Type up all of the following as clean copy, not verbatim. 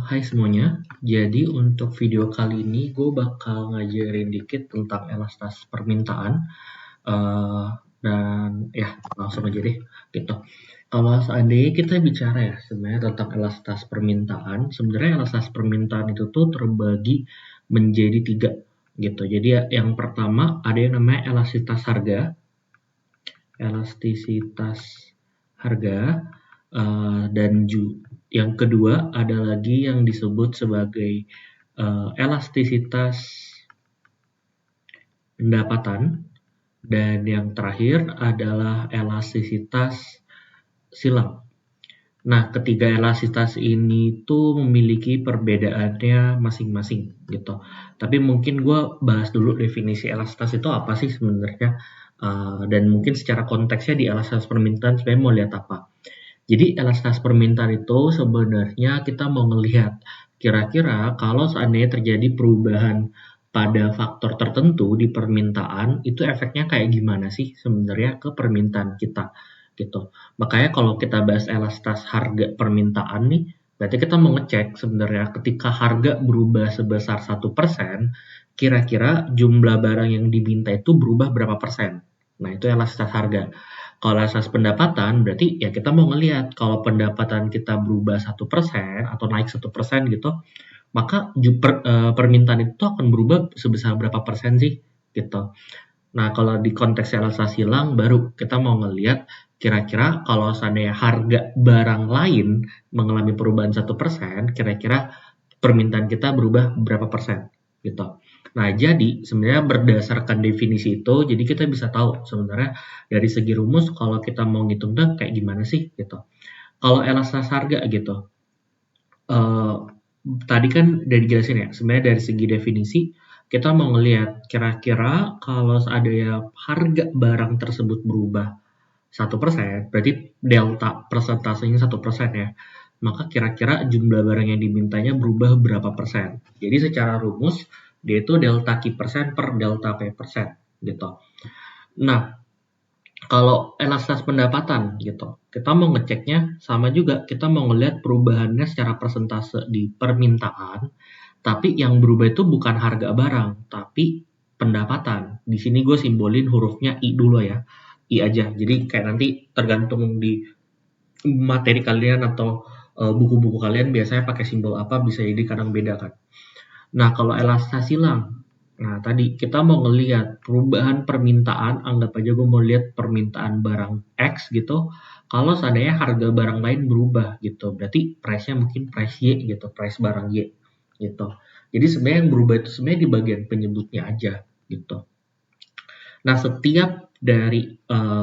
Hai semuanya. Jadi untuk video kali ini gue bakal ngajarin dikit tentang elastasitas permintaan. Dan ya langsung aja deh gitu. Kalau seandainya kita bicara ya sebenarnya tentang elastasitas permintaan, sebenarnya elastasitas permintaan itu tuh terbagi menjadi 3 gitu. Jadi yang pertama ada yang namanya elastisitas harga. Dan yang kedua ada lagi yang disebut sebagai elastisitas pendapatan, dan yang terakhir adalah elastisitas silang. Nah, ketiga elastisitas ini tuh memiliki perbedaannya masing-masing gitu. Tapi mungkin gue bahas dulu definisi elastisitas itu apa sih sebenarnya, dan mungkin secara konteksnya di elastisitas permintaan sebenarnya mau lihat apa. Jadi elastisitas permintaan itu sebenarnya kita mau ngelihat kira-kira kalau seandainya terjadi perubahan pada faktor tertentu di permintaan, itu efeknya kayak gimana sih sebenarnya ke permintaan kita gitu. Makanya kalau kita bahas elastisitas harga permintaan nih, berarti kita mau ngecek sebenarnya ketika harga berubah sebesar 1%, kira-kira jumlah barang yang diminta itu berubah berapa persen. Nah, itu elastisitas harga. Kalau elastisitas pendapatan, berarti ya kita mau ngelihat kalau pendapatan kita berubah 1% atau naik 1% gitu, maka permintaan itu akan berubah sebesar berapa persen sih gitu. Nah, kalau di konteks elastisitas silang, baru kita mau ngelihat kira-kira kalau seandainya harga barang lain mengalami perubahan 1%, kira-kira permintaan kita berubah berapa persen gitu. Nah, jadi sebenarnya berdasarkan definisi itu, jadi kita bisa tahu sebenarnya dari segi rumus kalau kita mau ngitungnya kayak gimana sih gitu. Kalau elastisitas harga gitu, tadi kan udah dijelasin ya, sebenarnya dari segi definisi kita mau ngelihat kira-kira kalau seandainya harga barang tersebut berubah 1%, berarti delta persentasenya 1% ya. Maka kira-kira jumlah barang yang dimintanya berubah berapa persen. Jadi secara rumus dia itu delta Q persen per delta P persen gitu. Nah, kalau elastisitas pendapatan gitu, kita mau ngeceknya sama juga, kita mau ngelihat perubahannya secara persentase di permintaan, tapi yang berubah itu bukan harga barang, tapi pendapatan. Di sini gue simbolin hurufnya I dulu ya, I aja. Jadi kayak nanti tergantung di materi kalian atau buku-buku kalian biasanya pakai simbol apa, bisa jadi kadang beda kan. Nah, kalau elastisitas silang, nah tadi kita mau ngelihat perubahan permintaan, anggap aja gue mau lihat permintaan barang X gitu, kalau seandainya harga barang lain berubah gitu, berarti price-nya mungkin price Y gitu, price barang Y gitu. Jadi sebenarnya yang berubah itu sebenarnya di bagian penyebutnya aja gitu. Nah, setiap dari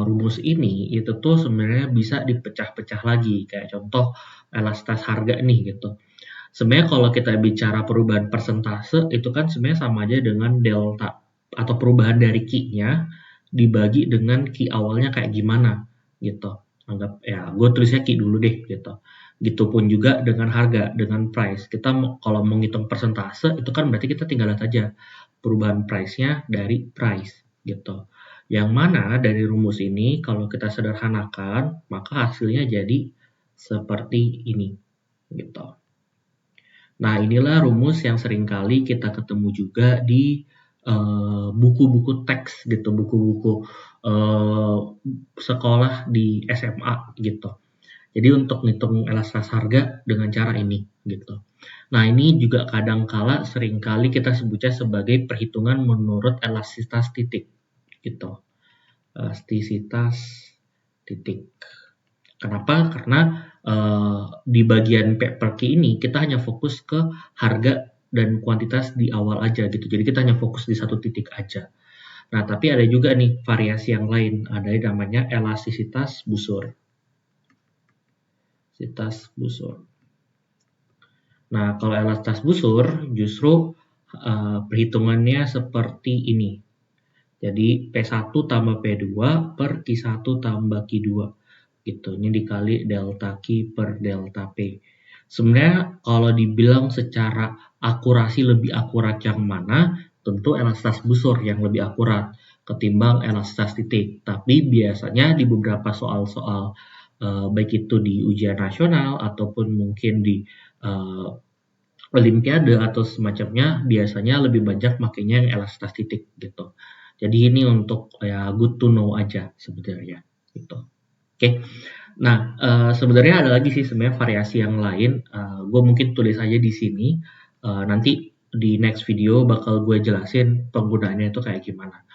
rumus ini itu tuh sebenarnya bisa dipecah-pecah lagi, kayak contoh elastisitas harga nih gitu. Sebenarnya kalau kita bicara perubahan persentase itu kan sebenarnya sama aja dengan delta atau perubahan dari Q-nya dibagi dengan Q awalnya kayak gimana gitu. Anggap ya gue tulisnya Q dulu deh gitu. Gitu pun juga dengan harga, dengan price. Kita kalau menghitung persentase itu kan berarti kita tinggal lihat aja perubahan price-nya dari price gitu. Yang mana dari rumus ini kalau kita sederhanakan maka hasilnya jadi seperti ini gitu. Nah, inilah rumus yang seringkali kita ketemu juga di buku-buku teks gitu, buku-buku sekolah di SMA gitu. Jadi untuk ngitung elastisitas harga dengan cara ini gitu. Nah, ini juga kadang-kala seringkali kita sebutnya sebagai perhitungan menurut elastisitas titik gitu. Elastisitas titik. Kenapa? Karena di bagian paper key ini kita hanya fokus ke harga dan kuantitas di awal aja gitu. Jadi kita hanya fokus di satu titik aja. Nah, tapi ada juga nih variasi yang lain. Ada yang namanya elastisitas busur. Elastisitas busur. Nah, kalau elastisitas busur justru perhitungannya seperti ini. Jadi P1 tambah P2 per Q1 tambah Q2. Gitu. Ini dikali delta Q per delta P. Sebenarnya kalau dibilang secara akurasi lebih akurat yang mana, tentu elastisitas busur yang lebih akurat ketimbang elastisitas titik. Tapi biasanya di beberapa soal-soal baik itu di ujian nasional ataupun mungkin di olimpiade atau semacamnya biasanya lebih banyak makainya yang elastisitas titik gitu. Jadi ini untuk ya good to know aja sebenarnya gitu. Oke. Nah, sebenarnya ada lagi sih sebenarnya variasi yang lain. Gue mungkin tulis aja di sini. Nanti di next video bakal gue jelasin penggunaannya itu kayak gimana.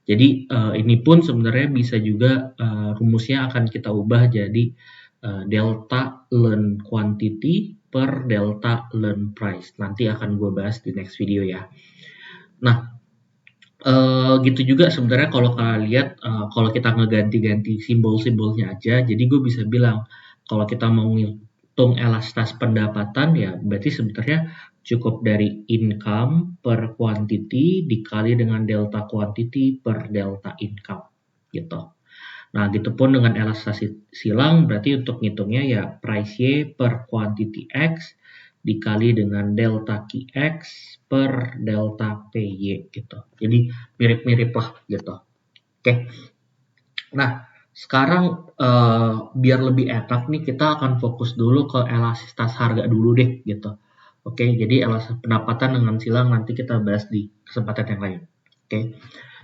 Jadi ini pun sebenarnya bisa juga rumusnya akan kita ubah jadi delta learn quantity per delta learn price. Nanti akan gue bahas di next video ya. Nah, gitu juga sebenarnya kalau kalian lihat kalau kita ngeganti-ganti simbol-simbolnya aja, jadi gue bisa bilang kalau kita mau ngitung elastisitas pendapatan ya berarti sebenarnya cukup dari income per quantity dikali dengan delta quantity per delta income gitu. Nah, gitu pun dengan elastisitas silang berarti untuk ngitungnya ya price Y per quantity X dikali dengan delta QX per delta PY gitu. Jadi mirip-mirip lah gitu. Oke. Nah, sekarang biar lebih enak nih kita akan fokus dulu ke elastisitas harga dulu deh gitu. Oke, jadi elastisitas pendapatan dengan silang nanti kita bahas di kesempatan yang lain. Oke.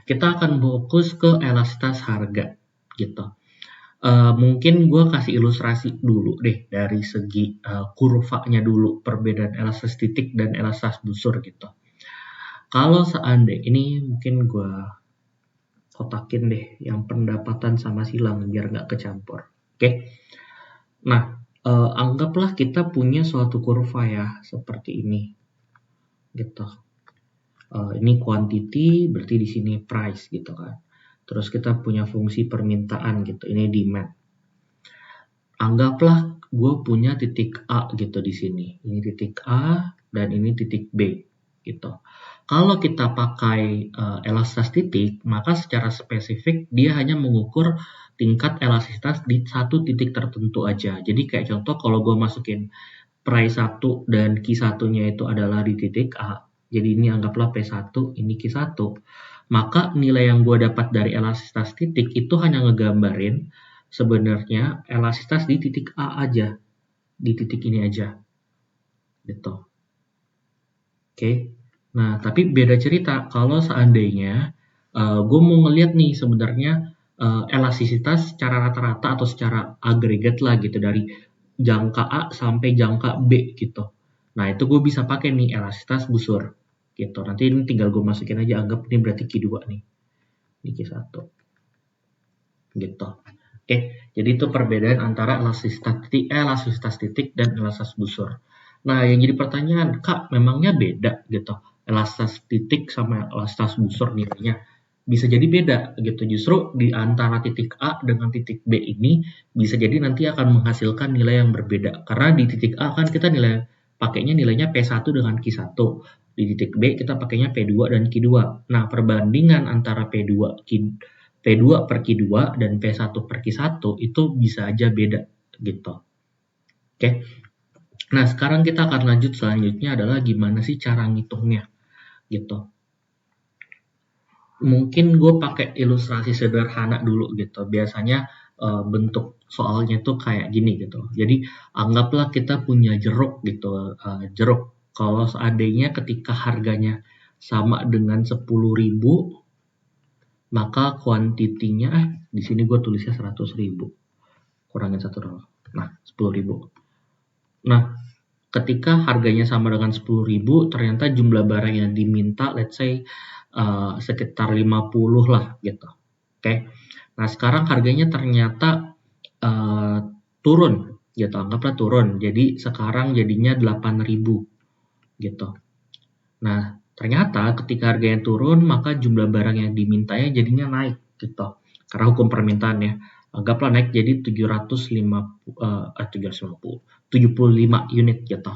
Kita akan fokus ke elastisitas harga gitu. Mungkin gue kasih ilustrasi dulu deh dari segi kurvanya dulu perbedaan elastisitas titik dan elastisitas busur gitu. Kalau seandainya ini mungkin gue kotakin deh yang pendapatan sama silang biar nggak kecampur. Oke. Nah, anggaplah kita punya suatu kurva ya seperti ini gitu. Ini quantity berarti di sini price gitu kan. Terus kita punya fungsi permintaan gitu. Ini demand. Anggaplah gue punya titik A gitu di sini. Ini titik A dan ini titik B gitu. Kalau kita pakai elastisitas titik, maka secara spesifik dia hanya mengukur tingkat elastisitas di satu titik tertentu aja. Jadi kayak contoh kalau gue masukin price 1 dan Q1-nya itu adalah di titik A. Jadi ini anggaplah P1, ini Q1. Maka nilai yang gue dapat dari elastisitas titik itu hanya ngegambarin sebenarnya elastisitas di titik A aja. Di titik ini aja. Gitu. Oke. Nah, tapi beda cerita kalau seandainya gue mau ngeliat nih sebenarnya elastisitas secara rata-rata atau secara agregat lah gitu dari jangka A sampai jangka B gitu. Nah, itu gue bisa pakai nih elastisitas busur gitu. Nanti ini tinggal gue masukin aja, anggap ini berarti Q2 nih. Ini Q1. Gitu. Oke, jadi itu perbedaan antara elastisitas titik dan elastisitas busur. Nah, yang jadi pertanyaan, Kak, memangnya beda gitu. Elastisitas titik sama elastisitas busur nilainya bisa jadi beda gitu. Justru di antara titik A dengan titik B ini bisa jadi nanti akan menghasilkan nilai yang berbeda. Karena di titik A kan kita pakainya nilainya P1 dengan Q1. Di titik B kita pakainya P2 dan Q2. Nah, perbandingan antara P2 per Q2 dan P1 per Q1 itu bisa aja beda gitu. Oke. Nah, sekarang kita akan lanjut selanjutnya adalah gimana sih cara ngitungnya gitu. Mungkin gue pakai ilustrasi sederhana dulu gitu. Biasanya bentuk soalnya tuh kayak gini gitu. Jadi anggaplah kita punya jeruk gitu. Jeruk kalau seandainya ketika harganya sama dengan 10.000, maka kuantitinya di sini gue tulisnya 100.000 kurangin 1 dolar. Nah, 10.000. Nah, ketika harganya sama dengan 10.000, ternyata jumlah barang yang diminta let's say sekitar 50 lah gitu. Oke. Nah, sekarang harganya ternyata turun gitu. Anggaplah turun. Jadi sekarang jadinya 8.000 gitu. Nah, ternyata ketika harganya turun, maka jumlah barang yang dimintanya jadinya naik gitu. Karena hukum permintaan ya. Anggaplah naik jadi 75 unit gitu.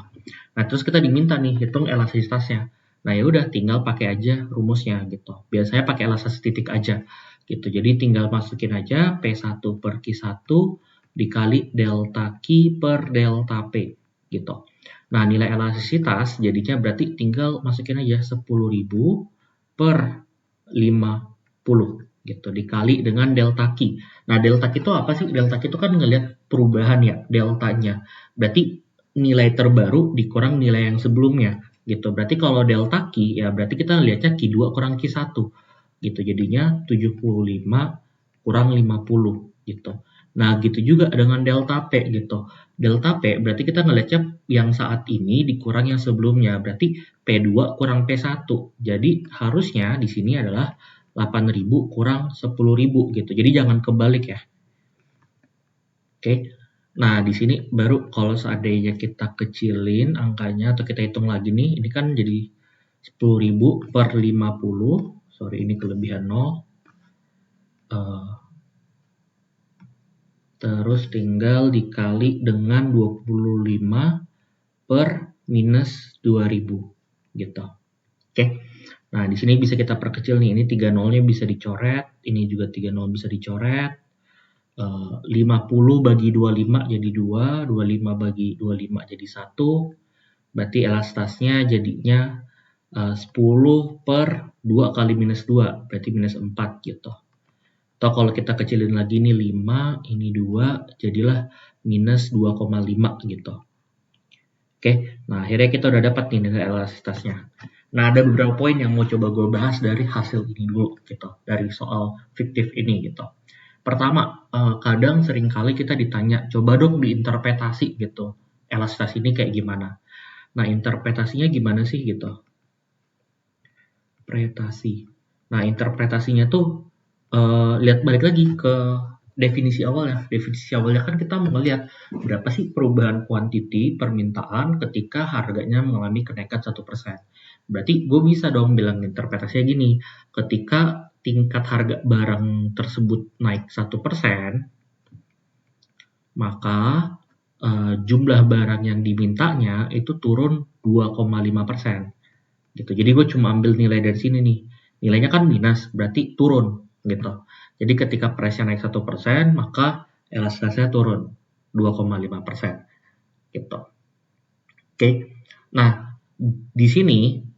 Nah, terus kita diminta nih hitung elastisitasnya. Nah, ya udah tinggal pakai aja rumusnya gitu. Biasanya pakai elastisitas titik aja gitu. Jadi tinggal masukin aja P1 per Q1 dikali delta Q per delta P gitu. Nah, nilai elastisitas jadinya berarti tinggal masukin aja 10.000 per 50 gitu dikali dengan delta Q. Nah, delta Q itu apa sih? Delta Q itu kan ngelihat perubahan ya deltanya. Berarti nilai terbaru dikurang nilai yang sebelumnya gitu. Berarti kalau delta Q ya berarti kita lihatnya Q2 kurang Q1 gitu. Jadinya 75 kurang 50 gitu. Nah, gitu juga dengan delta P gitu. Delta P berarti kita ngelihatnya yang saat ini dikurang yang sebelumnya. Berarti P2 kurang P1. Jadi harusnya di sini adalah 8.000 kurang 10.000 gitu. Jadi jangan kebalik ya. Oke. Nah, di sini baru kalau seandainya kita kecilin angkanya atau kita hitung lagi nih, ini kan jadi 10.000 per 50. Sorry, ini kelebihan 0. Terus tinggal dikali dengan 25 per minus 2.000 gitu. Oke. Nah, di sini bisa kita perkecil nih. Ini 3 nolnya bisa dicoret, ini juga 3 nol bisa dicoret. 50 bagi 25 jadi 2, 25 bagi 25 jadi 1. Berarti elastasnya jadinya 10 per 2 kali minus 2, berarti minus 4 gitu. Atau kalau kita kecilin lagi ini 5, ini 2, jadilah minus 2,5 gitu. Oke, nah akhirnya kita udah dapat nih nilai elastisitasnya. Nah, ada beberapa poin yang mau coba gue bahas dari hasil ini dulu gitu, dari soal fiktif ini gitu. Pertama, kadang seringkali kita ditanya, coba dong diinterpretasi gitu, elastisitas ini kayak gimana. Nah, interpretasinya gimana sih gitu? Nah, interpretasinya tuh lihat balik lagi ke definisi awalnya. Definisi awalnya kan kita mau ngelihat berapa sih perubahan kuantiti permintaan ketika harganya mengalami kenaikan 1%. Berarti gue bisa dong bilang interpretasinya gini, ketika tingkat harga barang tersebut naik 1%, maka jumlah barang yang dimintanya itu turun 2,5%. Gitu. Jadi gue cuma ambil nilai dari sini nih. Nilainya kan minus, berarti turun gitu. Jadi ketika price-nya naik 1%, maka elastisitasnya turun 2,5% gitu. Oke. Nah, di sini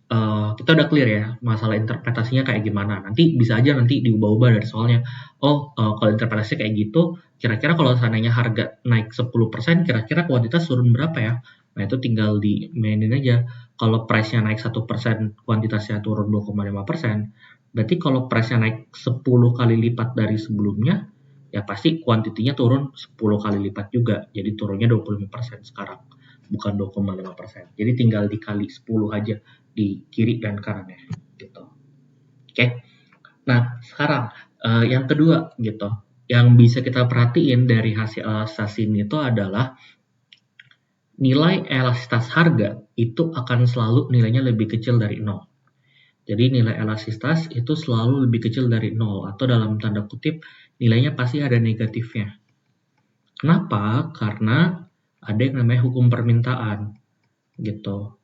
kita udah clear ya masalah interpretasinya kayak gimana. Nanti bisa aja nanti diubah-ubah dari soalnya. Kalau interpretasinya kayak gitu, kira-kira kalau seandainya harga naik 10%, kira-kira kuantitas turun berapa ya? Nah, itu tinggal di mainin aja. Kalau price-nya naik 1%, kuantitasnya turun 2,5%, berarti kalau price-nya naik 10 kali lipat dari sebelumnya, ya pasti kuantitinya turun 10 kali lipat juga. Jadi turunnya 25% sekarang, bukan 2,5%. Jadi tinggal dikali 10 aja di kiri dan kanannya gitu. Oke. Nah, sekarang yang kedua gitu, yang bisa kita perhatiin dari hasil elastisitas ini itu adalah nilai elastisitas harga itu akan selalu nilainya lebih kecil dari 0. Jadi nilai elastisitas itu selalu lebih kecil dari 0 atau dalam tanda kutip nilainya pasti ada negatifnya. Kenapa? Karena ada yang namanya hukum permintaan gitu.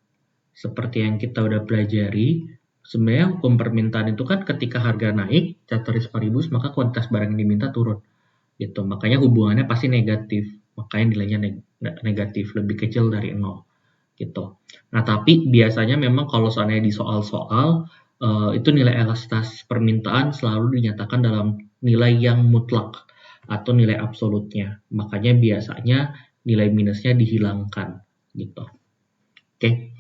Seperti yang kita udah pelajari, sebenarnya hukum permintaan itu kan ketika harga naik, ceteris paribus, maka kuantitas barang yang diminta turun. Gitu. Makanya hubungannya pasti negatif. Makanya nilainya negatif, lebih kecil dari 0. Gitu. Nah, tapi biasanya memang kalau seandainya di soal-soal, itu nilai elastisitas permintaan selalu dinyatakan dalam nilai yang mutlak atau nilai absolutnya. Makanya biasanya nilai minusnya dihilangkan. Gitu. Oke.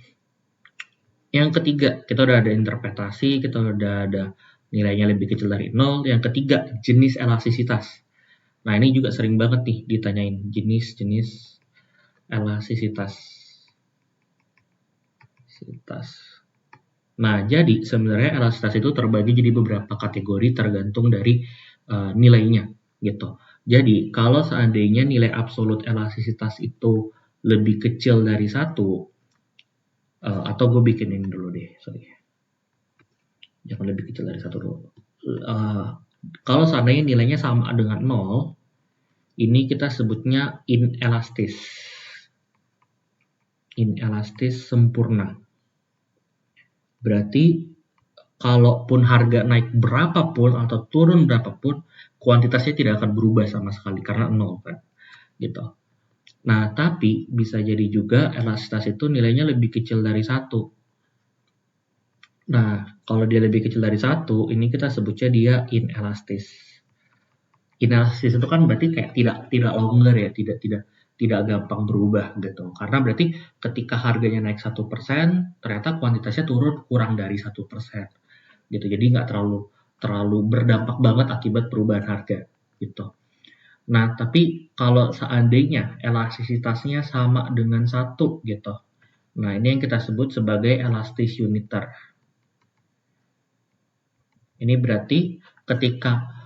Yang ketiga, kita udah ada interpretasi, kita udah ada nilainya lebih kecil dari 0. Yang ketiga, jenis elastisitas. Nah, ini juga sering banget nih ditanyain jenis-jenis elastisitas. Nah, jadi sebenarnya elastisitas itu terbagi jadi beberapa kategori tergantung dari nilainya gitu. Jadi, kalau seandainya nilai absolut elastisitas itu lebih kecil dari 1, atau gue bikinin dulu deh, sorry. Jangan lebih kecil dari 1 dulu. Kalau seandainya nilainya sama dengan 0, ini kita sebutnya inelastis. Inelastis sempurna. Berarti kalaupun harga naik berapapun atau turun berapapun, kuantitasnya tidak akan berubah sama sekali karena 0 kan. Gitu. Nah, tapi bisa jadi juga elastisitas itu nilainya lebih kecil dari 1. Nah, kalau dia lebih kecil dari 1, ini kita sebutnya dia inelastis. Inelastis itu kan berarti kayak tidak longgar ya, tidak tidak gampang berubah gitu. Karena berarti ketika harganya naik 1%, ternyata kuantitasnya turun kurang dari 1%. Gitu. Jadi nggak terlalu berdampak banget akibat perubahan harga gitu. Nah, tapi kalau seandainya elastisitasnya sama dengan 1 gitu. Nah, ini yang kita sebut sebagai elastis uniter. Ini berarti ketika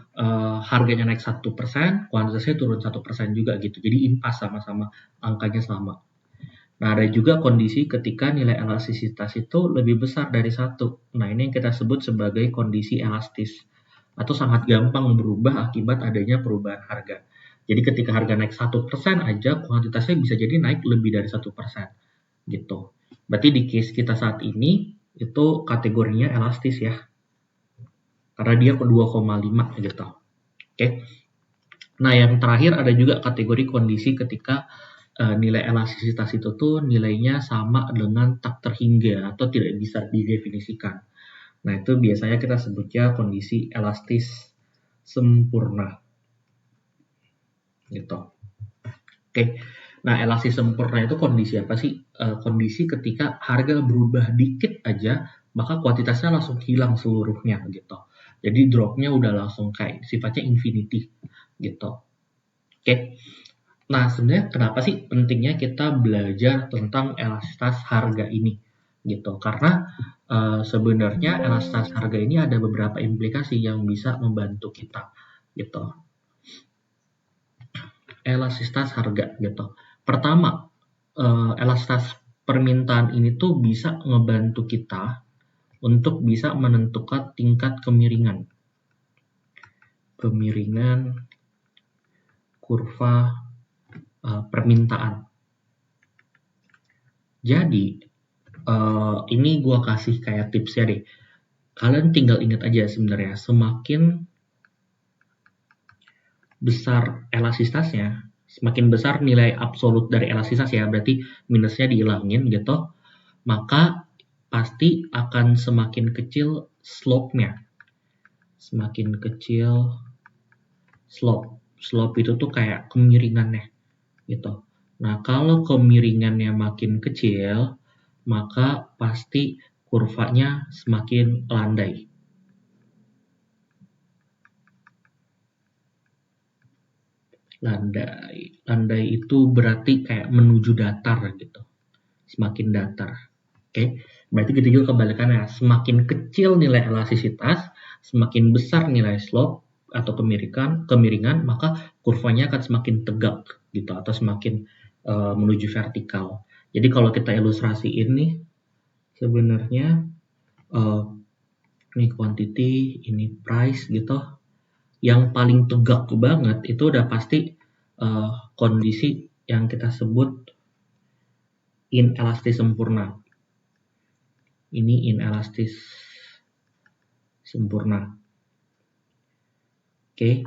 harganya naik 1%, kuantitasnya turun 1% juga gitu. Jadi impas sama-sama angkanya sama. Nah, ada juga kondisi ketika nilai elastisitas itu lebih besar dari 1. Nah, ini yang kita sebut sebagai kondisi elastis atau sangat gampang berubah akibat adanya perubahan harga. Jadi ketika harga naik 1% aja, kuantitasnya bisa jadi naik lebih dari 1% gitu. Berarti di case kita saat ini itu kategorinya elastis ya. Karena dia ke 2,5 gitu. Oke. Nah, yang terakhir ada juga kategori kondisi ketika nilai elastisitas itu tuh nilainya sama dengan tak terhingga atau tidak bisa didefinisikan. Nah, itu biasanya kita sebutnya kondisi elastis sempurna. Gitu. Oke. Nah, elastis sempurna itu kondisi apa sih? Kondisi ketika harga berubah dikit aja, maka kuantitasnya langsung hilang seluruhnya gitu. Jadi dropnya udah langsung kayak sifatnya infinity gitu. Oke. Nah, sebenarnya kenapa sih pentingnya kita belajar tentang elastisitas harga ini gitu? Karena sebenarnya elastisitas harga ini ada beberapa implikasi yang bisa membantu kita gitu. Elastisitas harga gitu. Pertama, elastisitas permintaan ini tuh bisa ngebantu kita untuk bisa menentukan tingkat kemiringan kurva permintaan. Jadi ini gue kasih kayak tipsnya deh. Kalian tinggal ingat aja sebenarnya semakin besar elastisitasnya, semakin besar nilai absolut dari elastisitas ya, berarti minusnya dihilangin gitu, maka pasti akan semakin kecil slope-nya. Semakin kecil slope. Slope itu tuh kayak kemiringannya gitu. Nah, kalau kemiringannya makin kecil, maka pasti kurvanya semakin landai. Landai itu berarti kayak menuju datar gitu. Semakin datar. Oke. Berarti gitu juga kebalikannya. Semakin kecil nilai elastisitas, semakin besar nilai slope atau kemiringan, maka kurvanya akan semakin tegak gitu atau semakin menuju vertikal. Jadi kalau kita ilustrasiin nih, sebenarnya ini quantity, ini price gitu. Yang paling tegak banget itu udah pasti kondisi yang kita sebut inelastis sempurna. Ini inelastis sempurna. Oke.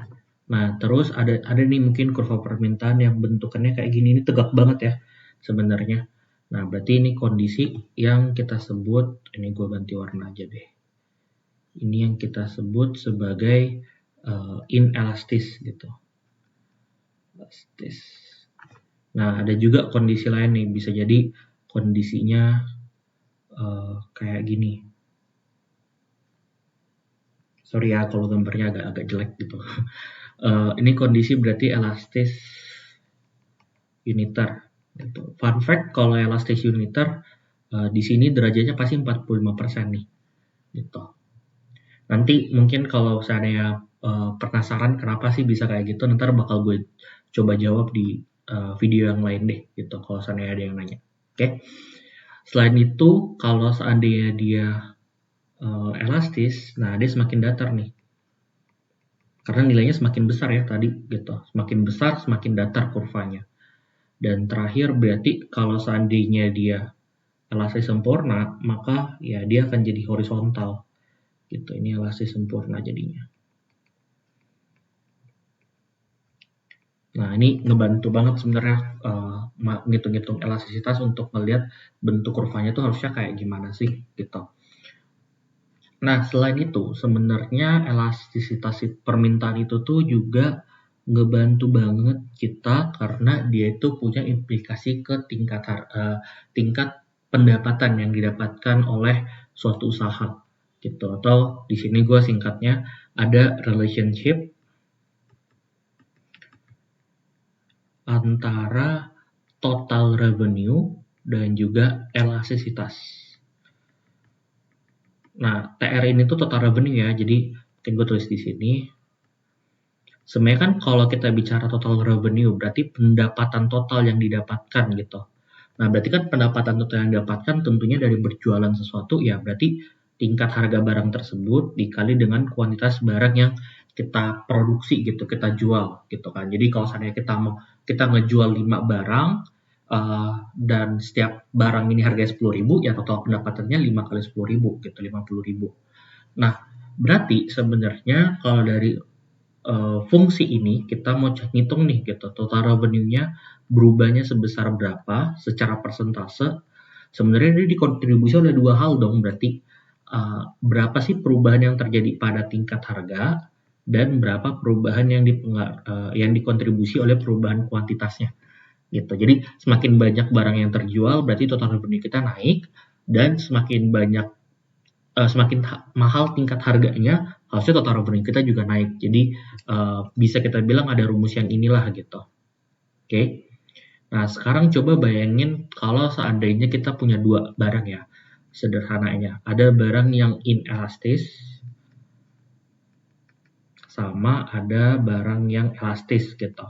Nah, terus ada nih mungkin kurva permintaan yang bentukannya kayak gini, ini tegak banget ya sebenarnya. Nah, berarti ini kondisi yang kita sebut, ini gue ganti warna aja deh. Ini yang kita sebut sebagai inelastis gitu. Elastis. Nah, ada juga kondisi lain nih, bisa jadi kondisinya kayak gini. Sorry ya kalau gambarnya agak jelek gitu. Ini kondisi berarti elastis uniter. Gitu. Fun fact, kalau elastis uniter di sini derajatnya pasti 45% nih. Gitu. Nanti mungkin kalau saya penasaran kenapa sih bisa kayak gitu, ntar bakal gue coba jawab di video yang lain deh gitu kalau seandainya ada yang nanya. Oke. Selain itu, kalau seandainya dia elastis, nah dia semakin datar nih. Karena nilainya semakin besar ya tadi gitu. Semakin besar, semakin datar kurvanya. Dan terakhir berarti kalau seandainya dia elastis sempurna, maka ya dia akan jadi horizontal. Gitu. Ini elastis sempurna jadinya. Nah, ini ngebantu banget sebenarnya ngitung-ngitung elastisitas untuk melihat bentuk kurvanya itu harusnya kayak gimana sih gitu. Nah, selain itu sebenarnya elastisitas permintaan itu tuh juga ngebantu banget kita karena dia itu punya implikasi ke tingkat pendapatan yang didapatkan oleh suatu usaha gitu. Atau di sini gue singkatnya ada relationship antara total revenue dan juga elastisitas. Nah, TR ini tuh total revenue ya. Jadi mungkin gue tulis di sini. Sebenarnya kan kalau kita bicara total revenue berarti pendapatan total yang didapatkan gitu. Nah, berarti kan pendapatan total yang didapatkan tentunya dari berjualan sesuatu ya berarti tingkat harga barang tersebut dikali dengan kuantitas barang yang kita produksi gitu, kita jual gitu kan. Jadi kalau seandainya kita ngejual 5 barang dan setiap barang ini harganya 10.000 ya total pendapatannya 5 kali 10.000 gitu, 50.000. Nah, berarti sebenarnya kalau dari fungsi ini kita mau ngitung nih gitu total revenue-nya berubahnya sebesar berapa secara persentase. Sebenarnya ini dikontribusi oleh dua hal dong, berarti berapa sih perubahan yang terjadi pada tingkat harga dan berapa perubahan yang dikontribusi oleh perubahan kuantitasnya gitu. Jadi semakin banyak barang yang terjual berarti total revenue kita naik dan semakin mahal tingkat harganya, harusnya total revenue kita juga naik. Jadi bisa kita bilang ada rumus yang inilah gitu. Oke. Nah, sekarang coba bayangin kalau seandainya kita punya dua barang ya. Sederhananya, ada barang yang inelastis sama ada barang yang elastis gitu.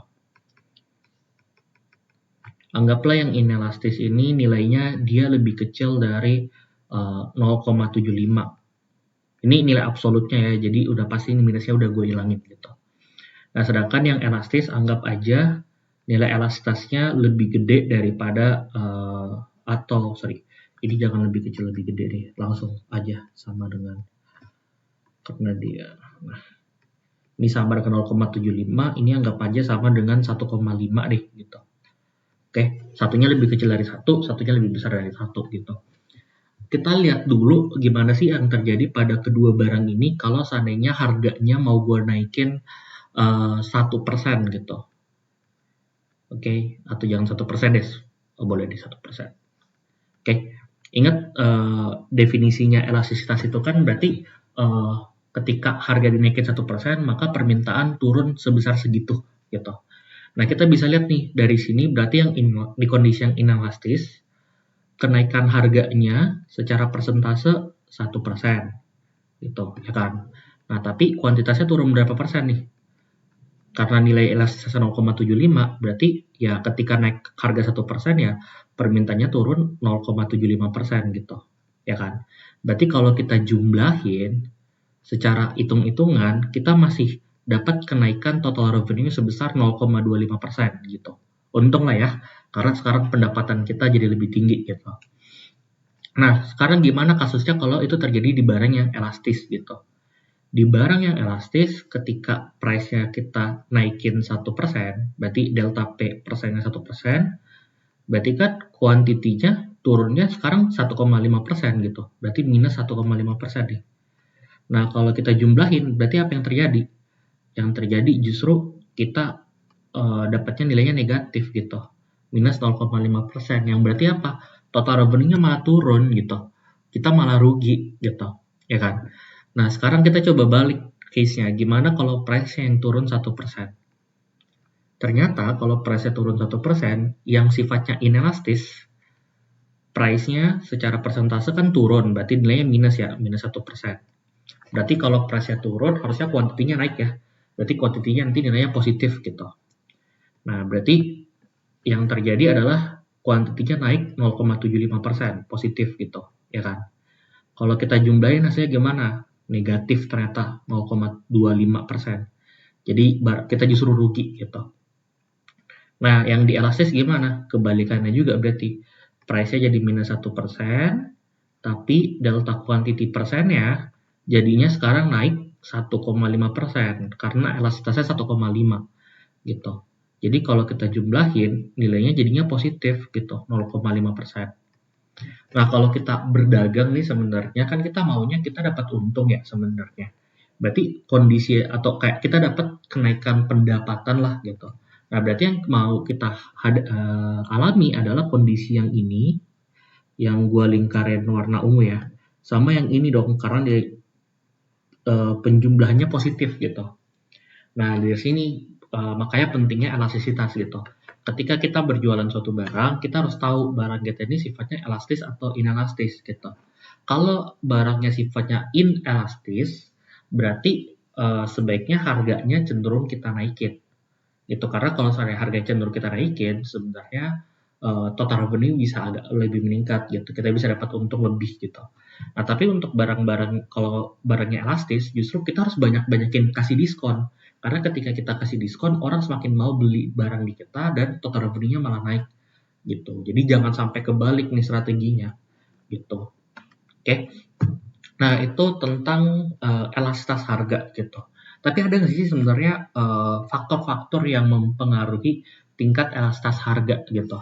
Anggaplah yang inelastis ini nilainya dia lebih kecil dari 0,75. Ini nilai absolutnya ya, jadi udah pasti minusnya udah gue hilangin gitu. Nah, sedangkan yang elastis anggap aja nilai elastisitasnya lebih gede daripada ini jangan lebih kecil lebih gede deh, langsung aja sama dengan karena dia. Nah, ini sama dengan 0,75, ini anggap aja sama dengan 1,5 deh gitu. Oke, satunya lebih kecil dari satunya lebih besar dari 1 gitu. Kita lihat dulu gimana sih yang terjadi pada kedua barang ini kalau seandainya harganya mau gue naikin 1% gitu. Oke, atau jangan 1% deh, boleh di 1%. Oke, ingat definisinya elastisitas itu kan berarti ketika harga dinaikin 1% maka permintaan turun sebesar segitu gitu. Nah, kita bisa lihat nih dari sini berarti yang di kondisi yang inelastis kenaikan harganya secara persentase 1% gitu ya kan. Nah, tapi kuantitasnya turun berapa persen nih? Karena nilai elastisitas 0,75 berarti ya ketika naik harga 1% ya permintaannya turun 0,75% gitu ya kan. Berarti kalau kita jumlahin secara hitung-hitungan kita masih dapat kenaikan total revenue sebesar 0,25% gitu. Untung lah ya karena sekarang pendapatan kita jadi lebih tinggi gitu. Nah, sekarang gimana kasusnya kalau itu terjadi di barang yang elastis gitu. Di barang yang elastis, ketika price-nya kita naikin 1%, berarti delta P persennya 1%, berarti kan kuantitinya turunnya sekarang 1,5% gitu. Berarti minus 1,5% nih. Nah, kalau kita jumlahin, berarti apa yang terjadi? Yang terjadi justru kita dapatnya nilainya negatif gitu. Minus 0,5%. Yang berarti apa? Total revenue-nya malah turun gitu. Kita malah rugi gitu. Ya kan? Nah, sekarang kita coba balik case-nya. Gimana kalau price yang turun 1%? Ternyata kalau price-nya turun 1%, yang sifatnya inelastis, price-nya secara persentase kan turun. Berarti nilainya minus ya, minus 1%. Berarti kalau price-nya turun, harusnya kuantitinya naik ya. Berarti kuantitinya nanti nilainya positif gitu. Nah, berarti yang terjadi adalah kuantitinya naik 0,75%, positif gitu, ya kan? Kalau kita jumlahin hasilnya gimana? Negatif ternyata 0,25%. Jadi kita justru rugi gitu. Nah, yang di elastis gimana? Kebalikannya juga berarti. Price-nya jadi minus 1%, tapi delta quantity persennya jadinya sekarang naik 1,5% karena elastisitasnya 1,5 gitu. Jadi kalau kita jumlahin nilainya jadinya positif gitu 0,5%. Nah, kalau kita berdagang nih sebenarnya kan kita maunya kita dapat untung ya sebenarnya. Berarti kondisi atau kayak kita dapat kenaikan pendapatan lah gitu. Nah, berarti yang mau kita alami adalah kondisi yang ini, yang gue lingkarin warna ungu ya, sama yang ini dong, karena dia penjumlahannya positif gitu. Nah, dari sini makanya pentingnya elastisitas gitu. Ketika kita berjualan suatu barang, kita harus tahu barang kita ini sifatnya elastis atau inelastis gitu. Kalau barangnya sifatnya inelastis, berarti sebaiknya harganya cenderung kita naikin. Gitu. Karena kalau misalnya harga cenderung kita naikin, sebenarnya total revenue bisa agak lebih meningkat gitu. Kita bisa dapat untung lebih gitu. Nah, tapi untuk barang-barang, kalau barangnya elastis, justru kita harus banyak-banyakin kasih diskon. Karena ketika kita kasih diskon, orang semakin mau beli barang di kita dan total revenue-nya malah naik gitu. Jadi jangan sampai kebalik nih strateginya gitu. Oke. Nah, itu tentang elastisitas harga gitu. Tapi ada nggak sih sebenarnya faktor-faktor yang mempengaruhi tingkat elastisitas harga gitu?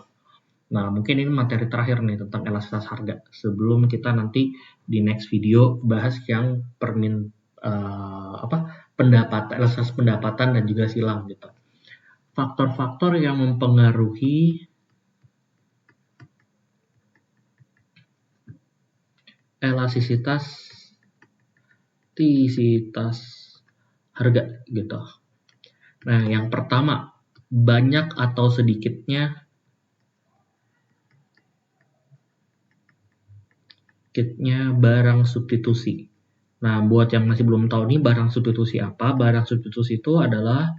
Nah, mungkin ini materi terakhir nih tentang elastisitas harga. Sebelum kita nanti di next video bahas yang elastisitas pendapatan dan juga silang gitu. Faktor-faktor yang mempengaruhi elastisitas harga gitu. Nah, yang pertama, banyak atau sedikitnya barang substitusi. Nah, buat yang masih belum tahu nih barang substitusi apa? Barang substitusi itu adalah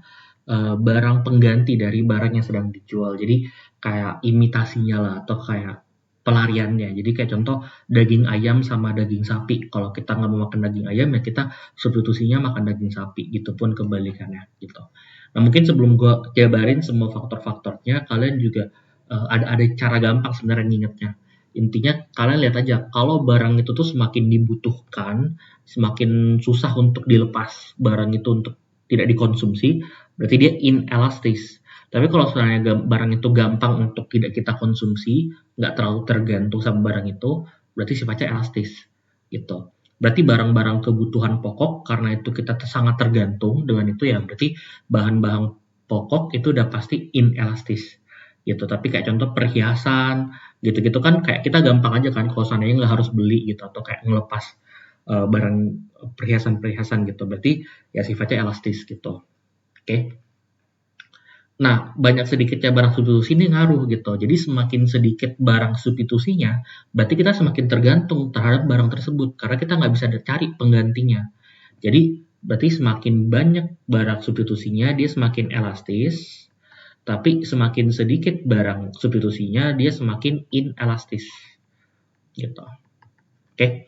barang pengganti dari barang yang sedang dijual. Jadi kayak imitasinya lah atau kayak pelariannya. Jadi kayak contoh daging ayam sama daging sapi. Kalau kita nggak mau makan daging ayam ya kita substitusinya makan daging sapi. Gitu pun kebalikannya gitu. Nah, mungkin sebelum gue jabarin semua faktor-faktornya, kalian juga ada cara gampang sebenarnya ngingetnya. Intinya kalian lihat aja, kalau barang itu tuh semakin dibutuhkan, semakin susah untuk dilepas barang itu untuk tidak dikonsumsi, berarti dia inelastis. Tapi kalau sebenarnya barang itu gampang untuk tidak kita konsumsi, nggak terlalu tergantung sama barang itu, berarti sifatnya elastis. Gitu. Berarti barang-barang kebutuhan pokok, karena itu kita sangat tergantung dengan itu ya, berarti bahan-bahan pokok itu udah pasti inelastis. Gitu. Tapi kayak contoh perhiasan, gitu-gitu kan kayak kita gampang aja kan, kalau seandainya nggak harus beli gitu, atau kayak ngelepas barang perhiasan-perhiasan gitu. Berarti ya sifatnya elastis gitu. Oke. Nah, banyak sedikitnya barang substitusi ini ngaruh gitu. Jadi semakin sedikit barang substitusinya, berarti kita semakin tergantung terhadap barang tersebut karena kita nggak bisa cari penggantinya. Jadi berarti semakin banyak barang substitusinya, dia semakin elastis. Tapi semakin sedikit barang substitusinya, dia semakin inelastis. Gitu. Oke.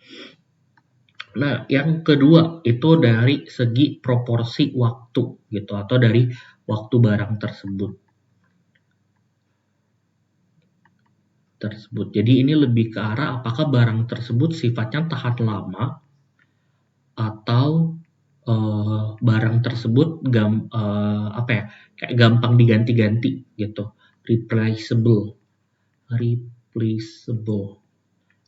Nah, yang kedua itu dari segi proporsi waktu gitu atau dari waktu barang tersebut. Jadi ini lebih ke arah apakah barang tersebut sifatnya tahan lama atau barang tersebut kayak gampang diganti-ganti gitu, replaceable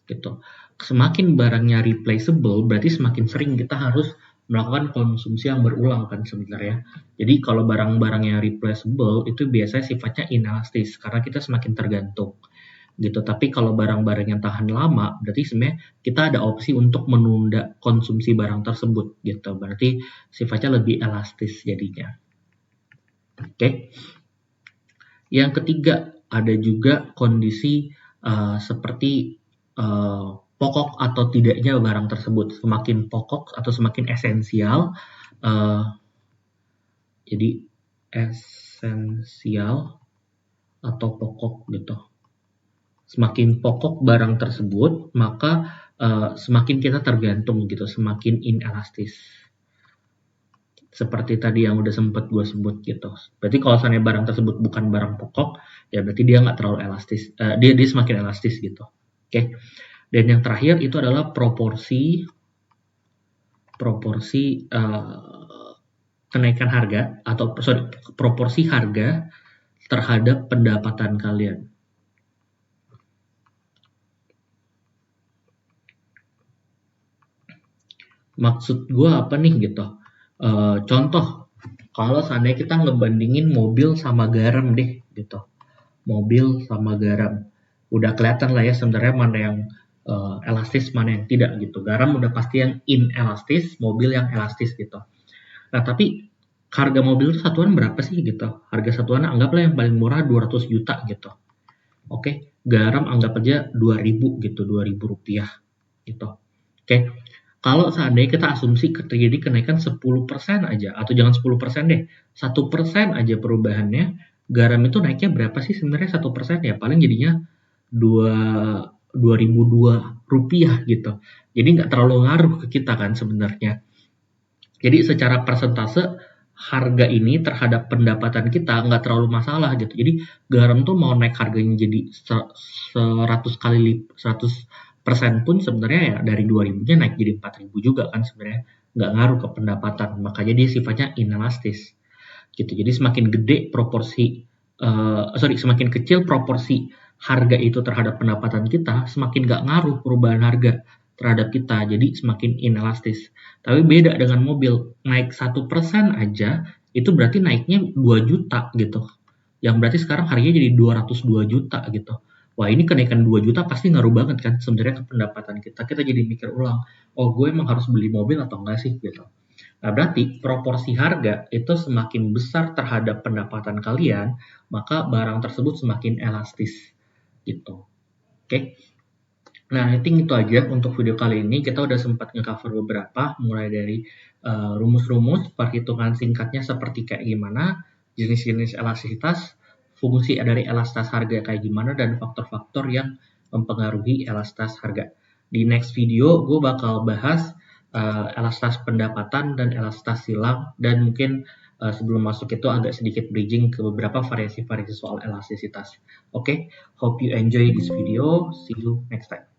gitu. Semakin barangnya replaceable, berarti semakin sering kita harus melakukan konsumsi yang berulang kan sebenarnya. Jadi kalau barang-barang yang replaceable itu biasanya sifatnya inelastis karena kita semakin tergantung gitu. Tapi kalau barang-barang yang tahan lama, berarti sebenarnya kita ada opsi untuk menunda konsumsi barang tersebut gitu. Berarti sifatnya lebih elastis jadinya. Oke. Yang ketiga, ada juga kondisi seperti pokok atau tidaknya barang tersebut. Semakin pokok atau semakin esensial, jadi esensial atau pokok gitu. Semakin pokok barang tersebut, maka semakin kita tergantung gitu, semakin inelastis. Seperti tadi yang udah sempat gue sebut gitu. Berarti kalau misalnya barang tersebut bukan barang pokok, ya berarti dia nggak terlalu elastis. Dia semakin elastis gitu. Oke. Dan yang terakhir itu adalah proporsi kenaikan harga atau proporsi harga terhadap pendapatan kalian. Maksud gue apa nih gitu? Contoh, kalau seandainya kita ngebandingin mobil sama garam deh gitu. Mobil sama garam. Udah kelihatan lah ya sebenarnya mana yang elastis, mana yang tidak gitu. Garam udah pasti yang inelastis, mobil yang elastis gitu. Nah, tapi harga mobil itu satuan berapa sih gitu? Harga satuan anggaplah yang paling murah 200 juta gitu. Oke, garam anggap aja 2000 gitu, 2000 rupiah gitu. Oke, kalau seandainya kita asumsi terjadi kenaikan 10% aja, atau jangan 10% deh, 1% aja perubahannya, garam itu naiknya berapa sih sebenarnya 1% ya? Paling jadinya 2002 rupiah gitu. Jadi nggak terlalu ngaruh ke kita kan sebenarnya. Jadi secara persentase harga ini terhadap pendapatan kita nggak terlalu masalah gitu. Jadi garam tuh mau naik harganya jadi 100 kali 100% pun sebenarnya ya dari 2000-nya naik jadi 4000 juga kan sebenarnya nggak ngaruh ke pendapatan. Makanya dia sifatnya inelastis gitu. Jadi semakin gede proporsi semakin kecil proporsi harga itu terhadap pendapatan kita, semakin nggak ngaruh perubahan harga terhadap kita. Jadi semakin inelastis. Tapi beda dengan mobil, naik 1% aja itu berarti naiknya 2 juta gitu. Yang berarti sekarang harganya jadi 202 juta gitu. Wah, ini kenaikan 2 juta pasti ngaruh banget kan sebenarnya ke pendapatan kita. Kita jadi mikir ulang, oh gue emang harus beli mobil atau enggak sih gitu. Nah, berarti proporsi harga itu semakin besar terhadap pendapatan kalian, maka barang tersebut semakin elastis gitu. Oke. Nah, I think itu aja untuk video kali ini. Kita udah sempat nge-cover beberapa, mulai dari rumus-rumus, perhitungan singkatnya seperti kayak gimana, jenis-jenis elastisitas, fungsi dari elastisitas harga kayak gimana, dan faktor-faktor yang mempengaruhi elastisitas harga. Di next video, gue bakal bahas elastisitas pendapatan dan elastisitas silang, dan mungkin sebelum masuk itu agak sedikit bridging ke beberapa variasi-variasi soal elastisitas. Oke, hope you enjoy this video. See you next time.